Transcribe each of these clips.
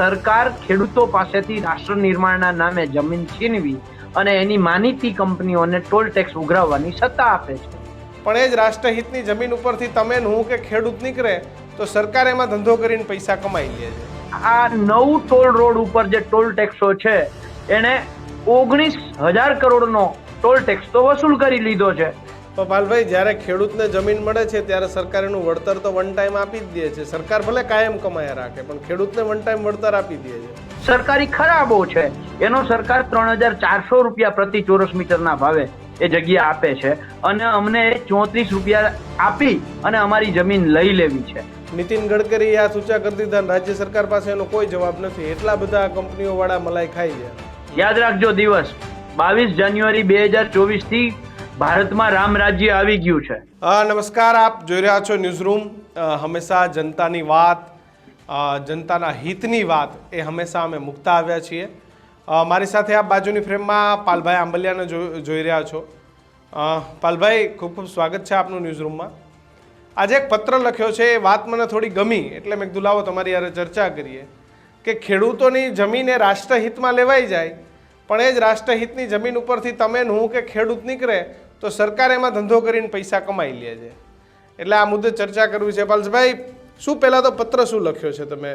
સરકાર ખેડૂતો પાસેથી રાષ્ટ્ર નિર્માણના નામે જમીન છીનવી અને એની માનીતી કંપનીઓને ટોલ ટેક્સ ઉઘરાવવાની સત્તા આપે છે. પણ એ જ રાષ્ટ્રહિતની જમીન ઉપરથી તમે ને હું કે ખેડૂત નીકળે તો સરકાર એમાં ધંધો કરીને પૈસા કમાઈ લે છે. આ 9 ટોલ રોડ ઉપર જે ટોલ ટેક્સો છે એને 19,000 કરોડનો ટોલ ટેક્સ તો વસૂલ કરી લીધો છે. તો પાલભાઈ, જ્યારે ખેડૂતને જમીન મળે છે ત્યારે સરકાર એનું વળતર તો વન ટાઈમ આપી જ દે છે. સરકાર ભલે કાયમ કમાયા રાખે પણ ખેડૂતને વન ટાઈમ વળતર આપી દે છે. સરકારી ખરાબો છે એનો સરકાર 3,400 રૂપિયા પ્રતિ ચોરસ મીટરના ભાવે એ જગ્યા આપે છે અને અમને 34 રૂપિયા આપી અને અમારી જમીન લઈ લેવી છે. નીતિન ગડકરી આ ઊંચા કરી દીધા, રાજ્ય સરકાર પાસે એનો કોઈ જવાબ નથી. એટલા બધા કંપનીઓ વાળા મલાઈ ખાઈ છે. યાદ રાખજો દિવસ 22 જાન્યુઆરી 2024 થી ભારતમાં રામ રાજ્ય આવી ગયું છે. નમસ્કાર, આપ જોઈ રહ્યા છો ન્યૂઝ રૂમ. હંમેશા જનતાની વાત, જનતાના હિતની વાત એ હંમેશા અમે મૂકતા આવ્યા છીએ. મારી સાથે આપ બાજુની ફ્રેમમાં પાલભાઈ આંબલિયાને જોઈ રહ્યા છો. પાલભાઈ, ખૂબ ખૂબ સ્વાગત છે આપનું ન્યૂઝ રૂમમાં. આજે એક પત્ર લખ્યો છે, એ વાત મને થોડી ગમી એટલે મેં કીધું લાવો તમારી યારે ચર્ચા કરીએ કે ખેડૂતોની જમીન એ રાષ્ટ્રહિતમાં લેવાઈ જાય પણ એ જ રાષ્ટ્રહિતની જમીન ઉપરથી તમે ને હું કે ખેડૂત નીકળે તો સરકાર એમાં ધંધો કરીને પૈસા કમાઈ લે છે. એટલે આ મુદ્દે ચર્ચા કરવી છે. પાલભાઈ, શું પહેલા તો પત્ર શું લખ્યો છે તમે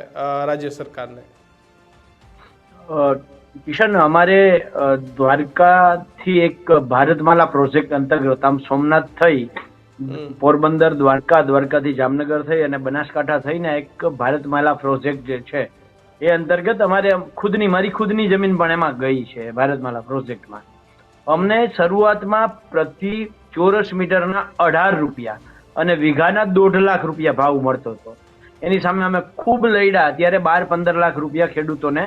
રાજ્ય સરકારને? કિશન, અમારે દ્વારકાથી એક ભારતમાલા પ્રોજેક્ટ અંતર્ગત આમ સોમનાથ થઈ પોરબંદર, દ્વારકાથી જામનગર થઈ અને બનાસકાંઠા થઈને એક ભારતમાલા પ્રોજેક્ટ જે છે એ અંતર્ગત અમારે મારી ખુદની જમીન પણ એમાં ગઈ છે ભારતમાલા પ્રોજેક્ટમાં. અમને શરૂઆતમાં પ્રતિ ચોરસ મીટરના 18 રૂપિયા અને વીઘાના 1.5 લાખ રૂપિયા ભાવ મળતો હતો. એની સામે અમે ખૂબ લડ્યા, ત્યારે 12-15 લાખ રૂપિયા ખેડૂતોને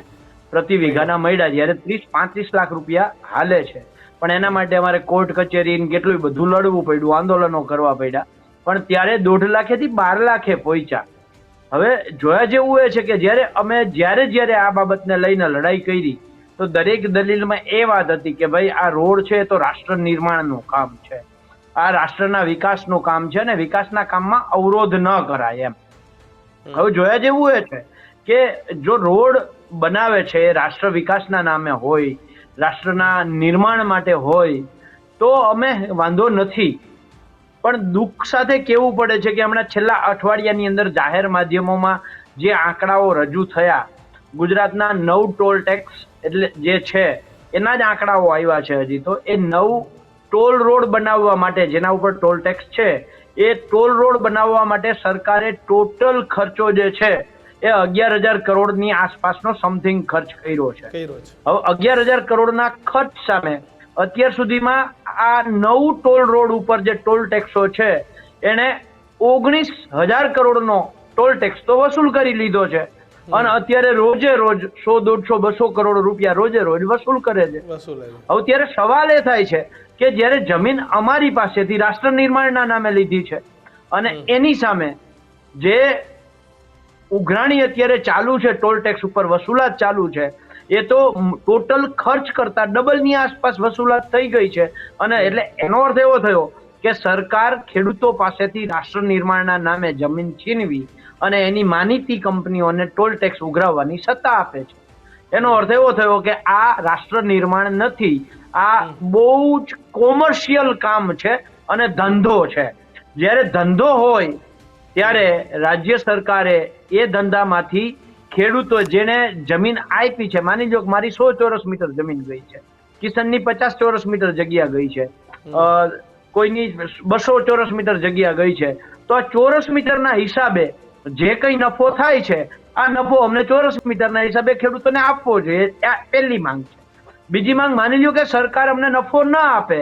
પ્રતિ વીઘાના મળ્યા, જ્યારે 30-35 લાખ રૂપિયા હાલે છે. પણ એના માટે અમારે કોર્ટ કચેરી કેટલું બધું લડવું પડ્યું, આંદોલનો કરવા પડ્યા, પણ ત્યારે 1.5 લાખેથી 12 લાખે પહોંચ્યા. હવે જોયા જેવું એ છે કે જ્યારે આ બાબતને લઈને લડાઈ કરી તો દરેક દલીલમાં એ વાત હતી કે ભાઈ આ રોડ છે તો રાષ્ટ્ર નિર્માણનું કામ છે, આ રાષ્ટ્રના વિકાસનું કામ છે અને વિકાસના કામમાં અવરોધ ન કરાય એમ. હવે જોયા જેવું એ છે કે જો રોડ બનાવે છે એ રાષ્ટ્ર વિકાસના નામે હોય, રાષ્ટ્રના નિર્માણ માટે હોય તો અમે વાંધો નથી. પણ દુઃખ સાથે કહેવું પડે છે કે હમણાં છેલ્લા અઠવાડિયાની અંદર જાહેર માધ્યમોમાં જે આંકડાઓ રજૂ થયા, ગુજરાતના 9 ટોલ ટેક્સ એટલે જે છે એના જ આંકડાઓ આવ્યા છે. હજી તો એ 9 ટોલ રોડ બનાવવા માટે, જેના ઉપર ટોલ ટેક્સ છે, એ ટોલ રોડ બનાવવા માટે સરકારે ટોટલ ખર્ચો જે છે એ 11,000 કરોડની આસપાસનો સમથિંગ ખર્ચ કર્યો છે. હવે 11,000 કરોડના ખર્ચ સામે અત્યાર સુધીમાં આ 9 ટોલ રોડ ઉપર જે ટોલ ટેક્સો છે એને 19,000 કરોડનો ટોલ ટેક્સ તો વસૂલ કરી લીધો છે અને અત્યારે રોજે રોજ 100, 150, 200 કરોડ રૂપિયા રોજે રોજ વસૂલ કરે છે. હવે ત્યારે સવાલ એ થાય છે કે જ્યારે જમીન અમારી પાસેથી રાષ્ટ્ર નિર્માણના નામે લીધી છે અને એની સામે જે ઉઘરાણી અત્યારે ચાલુ છે, ટોલ ટેક્સ ઉપર વસૂલાત ચાલુ છે, એ તો ટોટલ ખર્ચ કરતા ડબલની આસપાસ વસૂલાત થઈ ગઈ છે. અને એટલે એનો અર્થ એવો થયો કે સરકાર ખેડૂતો પાસેથી રાષ્ટ્ર નિર્માણના નામે જમીન છીનવી અને એની માનીતી કંપનીઓને ટોલ ટેક્સ ઉઘરાવવાની સત્તા આપે છે. એનો અર્થ એવો થયો કે આ રાષ્ટ્ર નિર્માણ નથી, આ બહુ જ કોમર્શિયલ કામ છે અને ધંધો છે. જ્યારે ધંધો હોય ત્યારે રાજ્ય સરકારે એ ધંધામાંથી ખેડૂતો જેને જમીન આપી છે, માની લો કે મારી 100 ચોરસ મીટર જમીન ગઈ છે, કિશનની 50 ચોરસ મીટર જગ્યા ગઈ છે, કોઈની 200 ચોરસ મીટર જગ્યા ગઈ છે, તો આ ચોરસ મીટરના હિસાબે જે કઈ નફો થાય છે આ નફો અમને ચોરસ મીટરના હિસાબે ખેડૂતોને આપવો જોઈએ. આ પહેલી માંગ છે. બીજી માંગ, માની લો કે સરકાર અમને નફો ન આપે,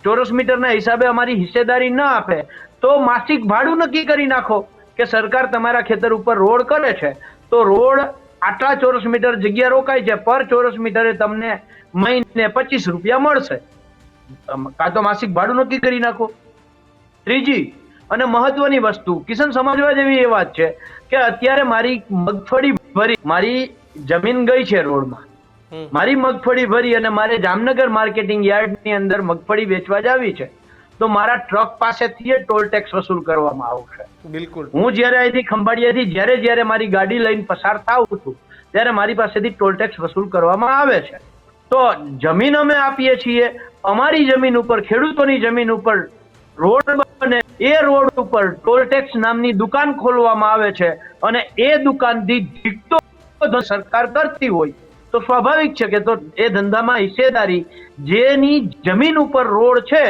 ચોરસ મીટરના હિસાબે અમારી હિસ્સેદારી ન આપે, તો માસિક ભાડું નક્કી કરી નાખો કે સરકાર તમારા ખેતર ઉપર રોડ કરે છે તો રોડ આટલા ચોરસ મીટર જગ્યા રોકાય છે, પર ચોરસ મીટરે તમને મહિને 25 રૂપિયા મળશે, કાં તો માસિક ભાડું નક્કી કરી નાખો. ત્રીજી અને મહત્વની વસ્તુ કિશન, સમજવા જેવી એ વાત છે કે અત્યારે મારી મગફળી ભરી, મારી જમીન ગઈ છે રોડમાં, મારી મગફળી ભરી અને મારે જામનગર માર્કેટિંગ યાર્ડની અંદર મગફળી વેચવા જ આવી છે, તો મારા ટ્રક પાસેથી ટોલ ટેક્સ વસૂલ કરવામાં આવશે. બિલકુલ. હું જ્યારે અહીંથી ખંભાળિયાથી જ્યારે મારી ગાડી લઈને પસાર થાઉં છું ત્યારે મારી પાસેથી ટોલ ટેક્સ વસૂલ કરવામાં આવે છે. તો જમીન અમે આપીએ છીએ, અમારી જમીન ઉપર, ખેડૂતોની જમીન ઉપર રોડ બને, એ રોડ ઉપર ટોલ ટેક્સ નામની દુકાન ખોલવામાં આવે છે અને એ દુકાનથી જીતતો સરકાર કરતી હોય તો સ્વાભાવિક છે કે તો એ ધંધામાં હિસ્સેદારી, જેની જમીન ઉપર રોડ છે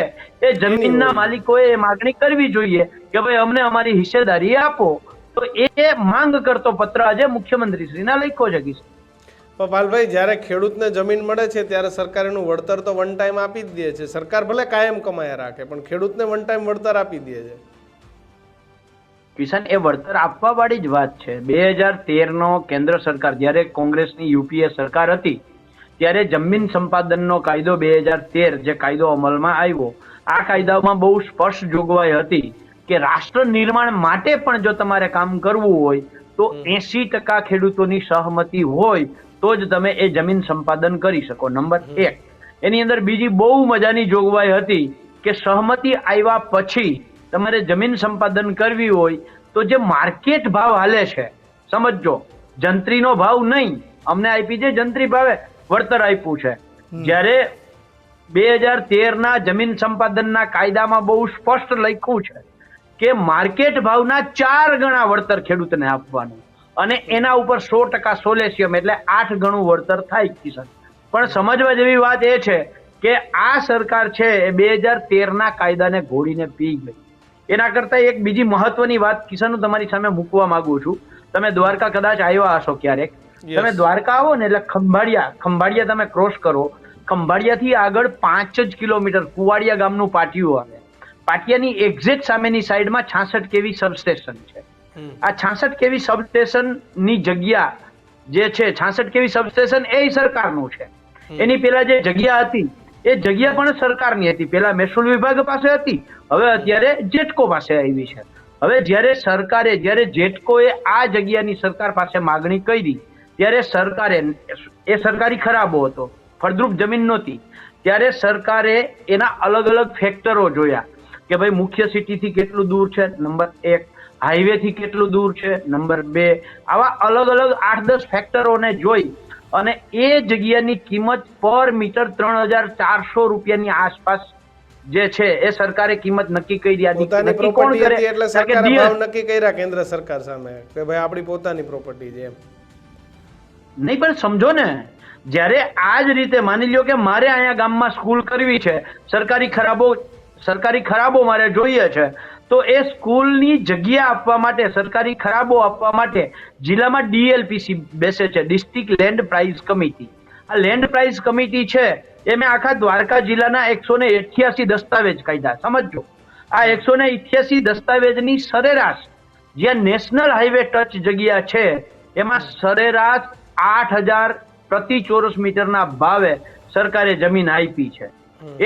એ જમીનના માલિકોએ એ માગણી કરવી જોઈએ કે ભાઈ અમને અમારી હિસ્સેદારી આપો. તો એ માંગ કરતો પત્ર આજે મુખ્યમંત્રીશ્રીના લખ્યો છે. પાલભાઈ, જ્યારે ખેડૂતને જમીન મળે છે ત્યારે સરકાર એનું વળતર તો વન ટાઈમ આપી જ દે છે. સરકાર ભલે કાયમ કમાયા રાખે પણ ખેડૂતને વન ટાઈમ વળતર આપી દે છે. કિશન, એ વળતર આપવા વાળી જ વાત છે. 2013 નો કેન્દ્ર સરકાર, જ્યારે કોંગ્રેસની યુપીએ સરકાર હતી ત્યારે જમીન સંપાદનનો કાયદો 2013 જે કાયદો અમલમાં આવ્યો, આ કાયદામાં બહુ સ્પષ્ટ જોગવાઈ હતી કે રાષ્ટ્ર નિર્માણ માટે પણ જો તમારે કામ કરવું હોય તો 80% ખેડૂતોની સહમતિ હોય તો જ તમે એ જમીન સંપાદન કરી શકો. નંબર 1. એની અંદર બીજી બહુ મજાની જોગવાઈ હતી કે સહમતિ આવ્યા પછી તમારે જમીન સંપાદન કરવી હોય તો જે માર્કેટ ભાવ હાલે છે, સમજો, જંત્રીનો ભાવ નહીં, અમને આપી છે જંત્રી ભાવે વળતર આપ્યું છે. જ્યારે 2013 ના જમીન સંપાદનના કાયદામાં બહુ સ્પષ્ટ લખ્યું છે કે માર્કેટ ભાવના 4 ગણા વળતર ખેડૂતને આપવાનું અને એના ઉપર 100% સોલેશિયમ એટલે 8 ગણું વળતર થાય. કિશન, પણ સમજવા જેવી વાત એ છે કે આ સરકાર છે એ 2013 ના કાયદાને ઘોડીને પી ગઈ. એના કરતા એક બીજી મહત્વની વાત કિશન હું તમારી સામે મૂકવા માંગુ છું. તમે દ્વારકા કદાચ આવ્યા હશો ક્યારેક. તમે દ્વારકા આવો ને એટલે ખંભાળિયા તમે ક્રોસ કરો, ખંભાળિયાથી આગળ 5 જ કિલોમીટર કુવાડિયા ગામનું પાટિયું આવે. પાટિયાની એક્ઝેક્ટ સામેની સાઈડમાં 66 kV સબસ્ટેશન છે. આ 66 kV સબસ્ટેશન ની જગ્યા જે છે, 66 kV સબસ્ટેશન એ સરકારનું છે. એની પેલા જે જગ્યા હતી એ જગ્યા પણ સરકારની હતી. પેલા મહેસૂલ વિભાગ પાસે હતી, હવે અત્યારે જેટકો પાસે આવી છે. હવે જ્યારે જેટકોએ આ જગ્યાની સરકાર પાસે માગણી કરી ત્યારે સરકારે, એ સરકારી ખરાબો હતો, ફળદ્રુપ જમીન નહોતી, ત્યારે સરકારે એના અલગ અલગ ફેક્ટરો જોયા કે ભાઈ મુખ્ય સિટીથી કેટલું દૂર છે, નંબર 1, હાઈવેથી કેટલું દૂર છે, નંબર 2, આવા અલગ અલગ 8-10 ફેક્ટરોને જોઈ અને એ જગ્યાની કિંમત પર મીટર 3400 રૂપિયાની આસપાસ જે છે એ સરકારે કિંમત નક્કી કરી. પોતાની પ્રોપર્ટી હતી એટલે સરકારે ભાવ નક્કી કર્યા કેન્દ્ર સરકાર સામે કે ભાઈ આપણી પોતાની પ્રોપર્ટી છે એમ. નહીં પણ સમજો ને, જ્યારે આ જ રીતે માની લ્યો કે મારે અહીંયા ગામમાં સ્કૂલ કરવી છે, સરકારી ખરાબો મારે જોઈએ છે, તો એ સ્કૂલની જગ્યા આપવા માટે, સરકારી ખરાબો આપવા માટે જિલ્લામાં DLPC બેસે છે, ડિસ્ટ્રિક્ટ લેન્ડ પ્રાઇસ કમિટી. આ લેન્ડ પ્રાઇસ કમિટી છે એ મેં આખા દ્વારકા જિલ્લાના 188 દસ્તાવેજ કાઢ્યા. સમજો, આ 188 દસ્તાવેજની સરેરાશ જ્યાં નેશનલ હાઈવે ટચ જગ્યા છે એમાં સરેરાશ 8000 પ્રતિ ચોરસ મીટરના ભાવે સરકારે જમીન આપી છે.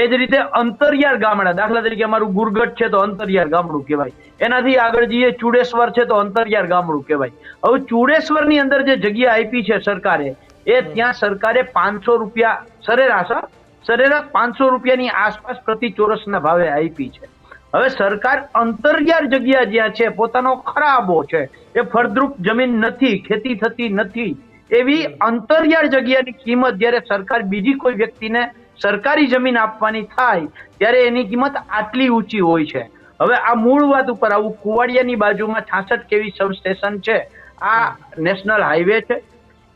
એ જ રીતે અંતરિયાળ ગામડા, દાખલા તરીકે અમારું ગુરગઢ છે તો અંતરિયાળ ગામડું કહેવાય. એનાથી આગળ જઈએ ચુડેશ્વર છે તો અંતરિયાળ ગામડું કહેવાય. હવે ચુડેશ્વરની અંદર જે જગ્યા આપી છે સરકારે, એ ત્યાં સરકારે 500 રૂપિયા સરેરાશ 500 રૂપિયાની આસપાસ પ્રતિ ચોરસના ભાવે આપી છે. હવે સરકાર અંતરિયાળ જગ્યા જ્યાં છે, પોતાનો ખરાબો છે, એ ફળદ્રુપ જમીન નથી, ખેતી થતી નથી, એવી અંતરિયાળ જગ્યાની કિંમત જ્યારે સરકાર બીજી કોઈ વ્યક્તિને સરકારી જમીન આપવાની થાય ત્યારે એની કિંમત આટલી ઊંચી હોય છે. હવે આ મૂળ વાત ઉપર આવું, કુવાડિયાની બાજુમાં 66 kV સબસ્ટેશન છે, આ નેશનલ હાઈવે છે,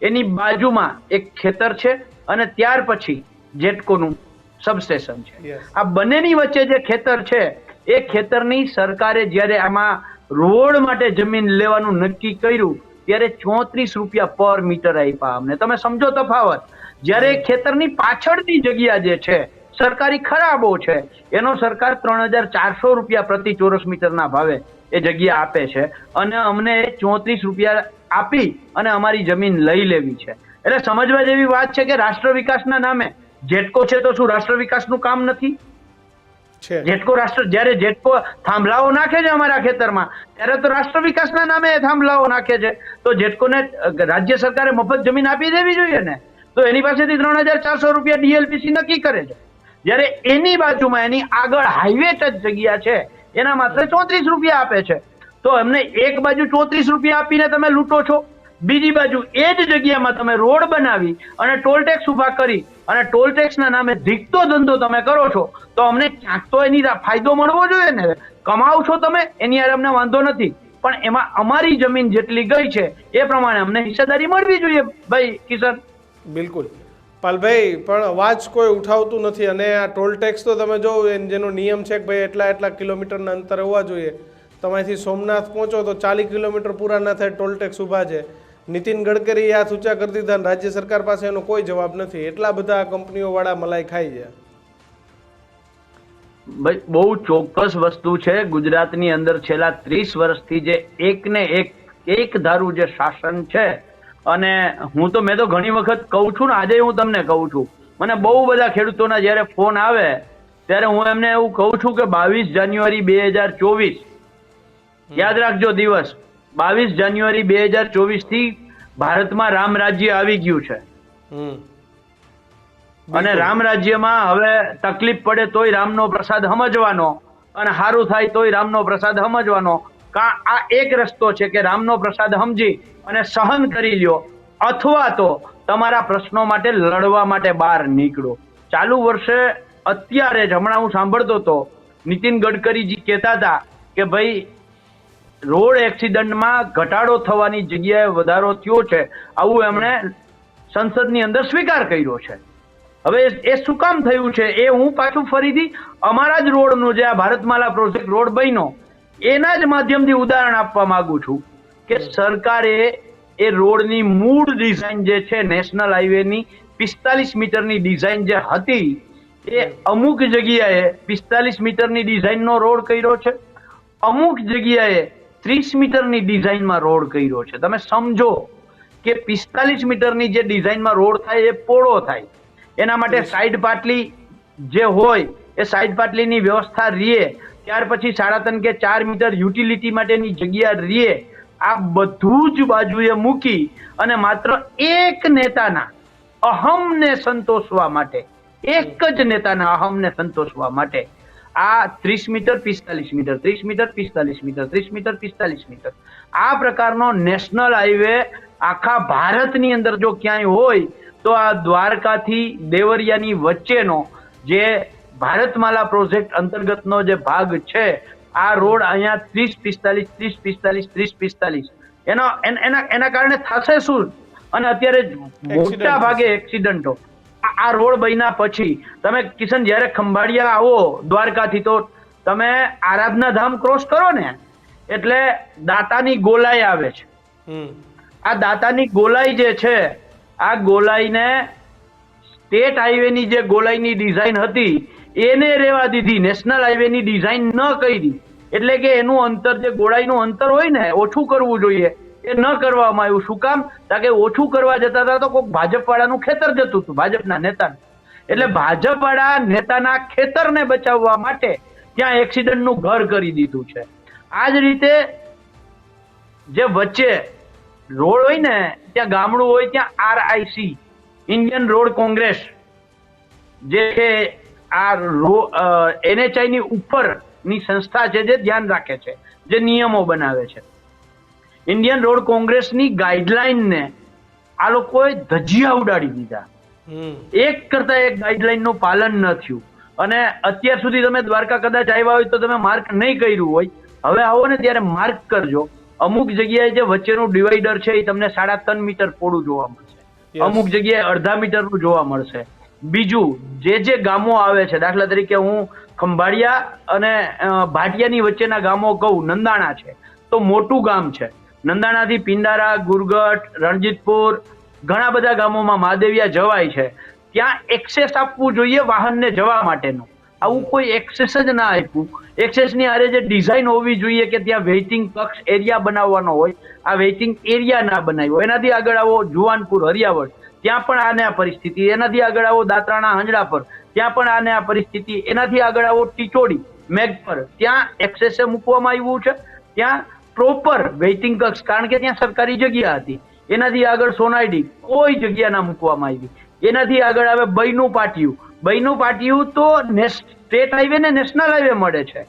એની બાજુમાં એક ખેતર છે અને ત્યાર પછી જેટકોનું સબસ્ટેશન છે. આ બંનેની વચ્ચે જે ખેતર છે એ ખેતરની સરકારે જ્યારે આમાં રોડ માટે જમીન લેવાનું નક્કી કર્યું ત્યારે 34 રૂપિયા પર મીટર આપ્યા અમને. તમે સમજો તફાવત. જ્યારે ખેતરની પાછળની જગ્યા જે છે સરકારી ખરાબો છે એનો સરકાર 3400 રૂપિયા પ્રતિ ચોરસ મીટરના ભાવે એ જગ્યા આપે છે અને અમને 34 રૂપિયા આપી અને અમારી જમીન લઈ લેવી છે. એટલે સમજવા જેવી વાત છે કે રાષ્ટ્ર વિકાસના નામે જેટકો છે તો શું રાષ્ટ્ર વિકાસનું કામ નથી? જ્યારે જેટકો થાંભલાઓ નાખે છે અમારા ખેતરમાં ત્યારે તો રાષ્ટ્ર વિકાસના નામે થાંભલાઓ નાખે છે. તો જેટકોને રાજ્ય સરકારે મફત જમીન આપી દેવી જોઈએ ને. તો એની પાસેથી 3400 રૂપિયા DLPC નક્કી કરે છે. જ્યારે એની બાજુમાં એની આગળ હાઈવે ટચ જગ્યા છે એના માત્ર 34 રૂપિયા આપે છે. તો એમને એક બાજુ 34 રૂપિયા આપીને તમે લૂંટો છો, બીજી બાજુ એ જ જગ્યામાં તમે રોડ બનાવી અને ટોલ ટેક્સ ઉભા કરી અને ટોલ ટેક્સ ના નામે ધીકતો ધંધો તમે કરો છો. તો અમને ક્યાંક તો એની ફાયદો મળવો જોઈએ ને. કમાવ છો તમે, એની યાર અમને વાંધો નથી, પણ એમાં અમારી જમીન જેટલી ગઈ છે એ પ્રમાણે અમને હિસ્સેદારી મળવી જોઈએ ભાઈ કિશન. બિલકુલ પાલભાઈ, પણ અવાજ કોઈ ઉઠાવતું નથી. અને આ ટોલ ટેક્સ તો તમે જો જેનો નિયમ છે કે ભાઈ એટલા કિલોમીટરના અંતર હોવા જોઈએ. તમારીથી સોમનાથ પહોંચો તો 40 કિલોમીટર પૂરા ના થાય ટોલ ટેક્સ ઊભા છે. નીતિન ગડકરી હાથ ઊંચા કરી દીધા, રાજ્ય સરકાર પાસે એનો કોઈ જવાબ નથી. એટલા બધા કંપનીઓ વાળા મલાઈ ખાઈ છે. ભાઈ બહુ ચોક્કસ વસ્તુ છે. ગુજરાતની અંદર છેલ્લા 30 વર્ષથી જે એકને એક ધારું જે શાસન છે, અને મેં તો ઘણી વખત કહું છું ને, આજે હું તમને કહું છું, મને બહુ બધા ખેડૂતોના જયારે ફોન આવે ત્યારે હું એમને એવું કહું છું કે 22 જાન્યુઆરી 2024 યાદ રાખજો દિવસ, 22 જાન્યુઆરી 2024 થી ભારતમાં રામ રાજ્ય આવી ગયું છે. અને રામ રાજ્યમાં હવે તકલીફ પડે તોય રામનો પ્રસાદ સમજવાનો, અને સારું થાય તોય રામનો પ્રસાદ સમજવાનો. આ એક રસ્તો છે કે રામનો પ્રસાદ સમજી અને સહન કરી લ્યો, અથવા તો તમારા પ્રશ્નો માટે લડવા માટે બહાર નીકળો. ચાલુ વર્ષે અત્યારે જ હમણાં હું સાંભળતો હતો, નીતિન ગડકરીજી કહેતા હતા કે ભાઈ રોડ એક્સિડન્ટમાં ઘટાડો થવાની જગ્યાએ વધારો થયો છે. આવું એમણે સંસદની અંદર સ્વીકાર કર્યો છે. હવે એ શું કામ થયું છે એ હું પાછું ફરીથી અમારા જ રોડનું જે આ ભારતમાલા પ્રોજેક્ટ રોડ બન્યો એના જ માધ્યમથી ઉદાહરણ આપવા માંગુ છું કે સરકારે એ રોડની મૂળ ડિઝાઇન જે છે નેશનલ હાઈવેની 45 મીટરની ડિઝાઇન જે હતી એ અમુક જગ્યાએ 45 મીટરની ડિઝાઇનનો રોડ કર્યો છે, અમુક જગ્યાએ 30 મીટરની ડિઝાઇનમાં રોડ કર્યો છે. તમે સમજો કે 45 મીટરની જે ડિઝાઇનમાં રોડ થાય એ પોળો થાય, એના માટે સાઈડ પાટલી જે હોય એ સાઈડ પાટલીની વ્યવસ્થા રીએ, ત્યાર પછી 3.5 કે 4 મીટર યુટિલિટી માટેની જગ્યા રીએ. આ બધું જ બાજુએ મૂકી અને માત્ર એક નેતાના અહમને સંતોષવા માટે, એક જ નેતાના અહમને સંતોષવા માટે આ 30 metre 45 metre 30 metre 45 metre 30 metre 45 metre આ પ્રકારનો નેશનલ હાઈવે આખા ભારતની અંદર જો ક્યાંય હોય તો આ દ્વારકાથી દેવરિયાની વચ્ચેનો જે ભારતમાલા પ્રોજેક્ટ અંતર્ગતનો જે ભાગ છે, આ રોડ અહીંયા 30-45 એના કારણે થશે શું? અને અત્યારે મોટા ભાગે એક્સિડન્ટો આ રોડ બન્યા પછી. તમે કિશન જયારે ખંભાળિયા આવો દ્વારકાથી તો તમે આરાધના ધામ ક્રોસ કરો ને એટલે દાતાની ગોલાઈ આવે છે. આ દાતાની ગોલાઈ જે છે, આ ગોલાઈને સ્ટેટ હાઈવેની જે ગોલાઈની ડિઝાઇન હતી એને રેવા દીધી, નેશનલ હાઈવેની ડિઝાઇન ન કરી. એટલે કે એનું અંતર જે ગોળાઈનું અંતર હોય ને ઓછું કરવું જોઈએ, એ ન કરવામાં આવ્યું. શું કામ? કારણ કે ઓછું કરવા જતા હતા તો કોઈક ભાજપ વાળાનું ખેતર જતું હતું, ભાજપના નેતા. એટલે ભાજપ વાળા નેતાના ખેતરને બચાવવા માટે ત્યાં એક્સિડન્ટનું ઘર કરી દીધું છે. આ જ રીતે જે વચ્ચે રોડ હોય ને ત્યાં ગામડું હોય ત્યાં RIC ઇન્ડિયન રોડ કોંગ્રેસ જે છે આ NHI ની ઉપરની સંસ્થા છે જે ધ્યાન રાખે છે, જે નિયમો બનાવે છે. ઇન્ડિયન રોડ કોંગ્રેસની ગાઈડલાઈનને આ લોકોએ ધજિયા ઉડાડી દીધા. એક કરતા એક ગાઈડલાઈન નું પાલન ન થયું. અને અત્યાર સુધી તમે દ્વારકા કદાચ આવ્યા હોય તો તમે માર્ક નહીં કર્યું હોય, હવે આવો ને ત્યારે માર્ક કરજો. અમુક જગ્યાએ જે વચ્ચેનું ડિવાઈડર છે એ તમને 3.5 મીટર પોળું જોવા મળશે, અમુક જગ્યાએ 0.5 મીટરનું જોવા મળશે. બીજું જે ગામો આવે છે, દાખલા તરીકે હું ખંભાળિયા અને ભાટિયાની વચ્ચેના ગામો કહું, નંદાણા છે તો મોટું ગામ છે. નંદાણાથી પિંડારા, ગુરગટ, રણજીતપુર, ઘણા બધા ગામોમાં મહાદેવિયા જવાય છે. ત્યાં એક્સેસ આપવું જોઈએ વાહનને જવા માટેનું. આવું કોઈ એક્સેસ જ ના આપ્યું. એક્સેસની હારે જે ડિઝાઇન હોવી જોઈએ કે ત્યાં વેઇટિંગ કક્ષ એરિયા બનાવવાનો હોય, આ વેઇટિંગ એરિયા ના બનાવ્યો. એનાથી આગળ આવો જુવાનપુર, હરિયાવળ, ત્યાં પણ આને આ પરિસ્થિતિ. એનાથી આગળ આવો દાત્રાણા, હંજડાપર, ત્યાં પણ આને આ પરિસ્થિતિ. એનાથી આગળ આવો ટીચોડી, મેઘપર, ત્યાં એક્સેસે મૂકવામાં આવ્યું છે. ત્યાં પ્રોપર વેઇટિંગ કક્ષ, કારણ કે ત્યાં સરકારી જગ્યા હતી. એનાથી આગળ સોનાઈડી કોઈ જગ્યા ના મૂકવામાં આવી. એનાથી આગળ આવે બઈનું પાટિયું, બયનું પાટિયું તો સ્ટેટ હાઈવે ને નેશનલ હાઈવે મળે છે,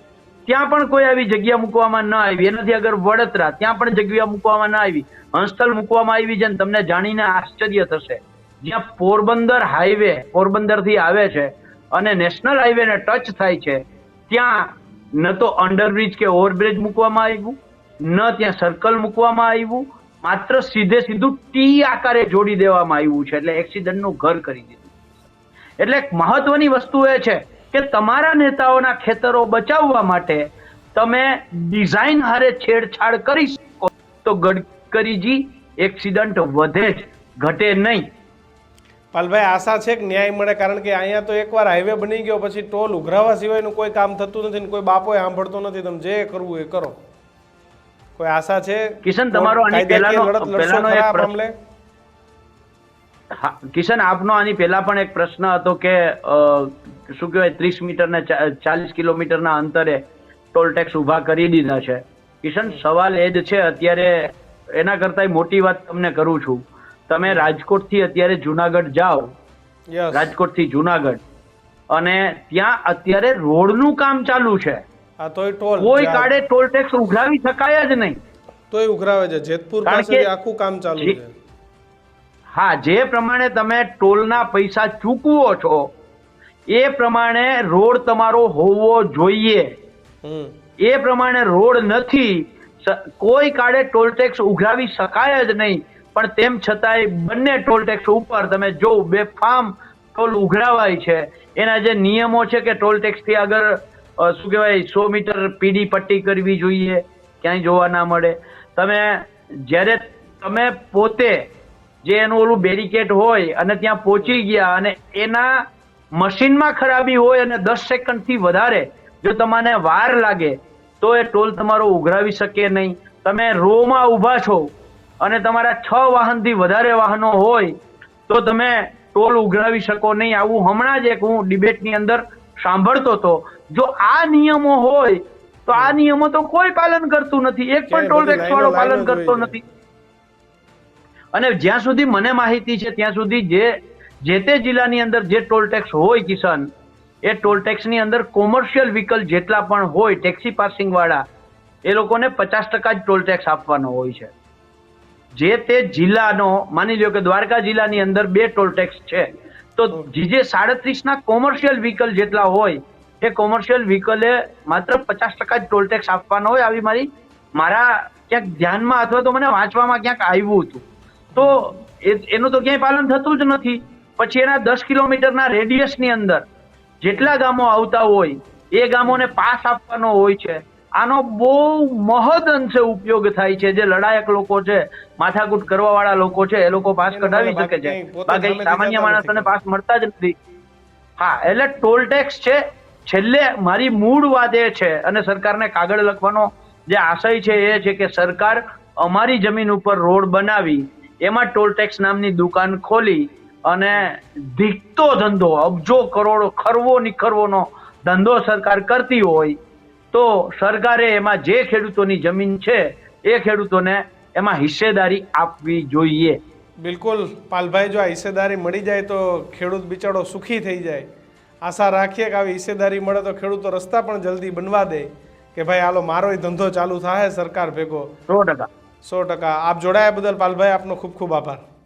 ત્યાં પણ કોઈ આવી જગ્યા મૂકવામાં ન આવી. એનાથી આગળ વડોદરા, ત્યાં પણ જગ્યા મૂકવામાં ન આવી. હંસતલ મૂકવામાં આવી છે, તમને જાણીને આશ્ચર્ય થશે. જ્યાં પોરબંદર હાઈવે પોરબંદર થી આવે છે અને નેશનલ હાઈવે ને ટચ થાય છે, ત્યાં ન તો અંડરબ્રિજ કે ઓવરબ્રિજ મૂકવામાં આવ્યું, ન ત્યાં સર્કલ મૂકવામાં આવ્યું, માત્ર સીધું ટી આકારે જોડી દેવામાં આવ્યું છે, એટલે એક્સિડન્ટનું ઘર કરી દીધું. એટલે મહત્વની વસ્તુ એ છે કે તમારા નેતાઓના ખેતરો બચાવવા માટે તમે ડિઝાઇન હારે છેડછાડ કરી શકો તો ગડકરીજી એક્સિડન્ટ વધે જ, ઘટે નહીં. પાલભાઈ, આશા છે કે ન્યાય મળે, કારણ કે અહીંયા તો એકવાર હાઈવે બની ગયો પછી ટોલ ઉઘરાવા સિવાયનું કોઈ કામ થતું નથી ને કોઈ બાપોએ સાંભળતો નથી. તમે જે કરવું એ કરો. કોઈ આશા છે કિશન, તમારો આની પહેલાનો એક મામલે? હા કિશન, આપનો આની પહેલા પણ એક પ્રશ્ન હતો કે શું કહેવાય 30 મીટર ને 40 કિલોમીટરના અંતરે ટોલ ટેક્સ ઉભા કરી દીધા છે. કિશન, સવાલ એ જ છે, અત્યારે એના કરતા મોટી વાત તમને કરું છું. તમે રાજકોટ થી અત્યારે જુનાગઢ જાઓ, રાજકોટ થી જુનાગઢ, અને ત્યાં અત્યારે રોડનું કામ ચાલુ છે, કોઈ કાળે ટોલ ટેક્સ ઉઘરાવી શકાય જ નહીં. તોય ઉઘરાવે છે. જેતપુર પાસે આખું કામ ચાલુ છે. હા, જે પ્રમાણે તમે ટોલના પૈસા ચૂકવો છો એ પ્રમાણે રોડ તમારો હોવો જોઈએ. એ પ્રમાણે રોડ નથી, કોઈ કાળે ટોલ ટેક્સ ઉઘરાવી શકાય જ નહીં. પણ તેમ છતાંય બંને ટોલ ટેક્સ ઉપર તમે જો બેફામ ટોલ ઉઘરાવાય છે. એના જે નિયમો છે કે ટોલ ટેક્સ થી આગળ શું કહેવાય 100 મીટર પીડી પટ્ટી કરવી જોઈએ, ક્યાંય જોવા ના મળે. જ્યારે તમે પોતે જે એનું ઓલું બેરિકેડ હોય અને ત્યાં પહોંચી ગયા અને એના મશીનમાં ખરાબી હોય અને 10 સેકન્ડ થી વધારે જો તમને વાર લાગે તો એ ટોલ તમારો ઉઘરાવી શકે નહીં. તમે રોમાં ઊભા છો અને તમારા 6 વાહનથી વધારે વાહનો હોય તો તમે ટોલ ઉઘરાવી શકો નહીં. આવું હમણાં જ એક હું ડિબેટની અંદર સાંભળતો હતો. જો આ નિયમો હોય તો આ નિયમો તો કોઈ પાલન કરતું નથી, એક પણ ટોલ ટેક્સ વાળો પાલન કરતો નથી. અને જ્યાં સુધી મને માહિતી છે ત્યાં સુધી જે તે જિલ્લાની અંદર જે ટોલ ટેક્સ હોય કિશન, એ ટોલ ટેક્સ ની અંદર કોમર્શિયલ વ્હીકલ જેટલા પણ હોય ટેક્સી પાસિંગ વાળા, એ લોકોને 50% જ ટોલ ટેક્સ આપવાનો હોય છે. જે તે જિલ્લાનો, માની લો કે દ્વારકા જિલ્લાની અંદર 2 ટોલ ટેક્સ છે, તો જે 37 ના કોમર્શિયલ વ્હીકલ જેટલા હોય એ કોમર્શિયલ વ્હીકલે માત્ર 50% જ ટોલ ટેક્સ આપવાનો હોય. આવી મારા ક્યાંક ધ્યાનમાં અથવા તો મને વાંચવામાં ક્યાંક આવ્યું હતું. તો એનું તો ક્યાંય પાલન થતું જ નથી. પછી એના 10 કિલોમીટરના રેડિયસની અંદર જેટલા ગામો આવતા હોય એ ગામોને પાસ આપવાનો હોય છે. આનો બહુ મહદ અંશે ઉપયોગ થાય છે. જે લડાયક લોકો છે, માથાકૂટ કરવા વાળા લોકો છે, એ લોકો પાસ કઢાવી શકે છે, બાકી સામાન્ય માણસોને પાસ મળતા જ નથી. હા, એટલે ટોલ ટેક્સ છે. છેલ્લે મારી મૂળ વાત એ છે, અને સરકારને કાગળ લખવાનો જે આશય છે એ છે કે સરકાર અમારી જમીન ઉપર રોડ બનાવી એમાં ટોલ ટેક્સ નામની દુકાન ખોલી અને ધીકતો ધંધો, અબજો કરોડો ખરવો નિખરવોનો ધંધો સરકાર કરતી હોય તો સરકારે એમાં જે ખેડૂતોની જમીન છે એ ખેડૂતોને એમાં હિસ્સેદારી આપવી જોઈએ. બિલકુલ પાલભાઈ, જો આ હિસ્સેદારી મળી જાય તો ખેડૂત બિચારો સુખી થઈ જાય. આશા રાખીએ કે આવી હિસ્સેદારી મળે તો ખેડૂતો રસ્તા પણ જલ્દી બનવા દે કે ભાઈ હાલો મારો ધંધો ચાલુ થાય સરકાર ભેગો. 100%. આપ જોડાયા બદલ પાલભાઈ આપનો ખૂબ ખૂબ આભાર.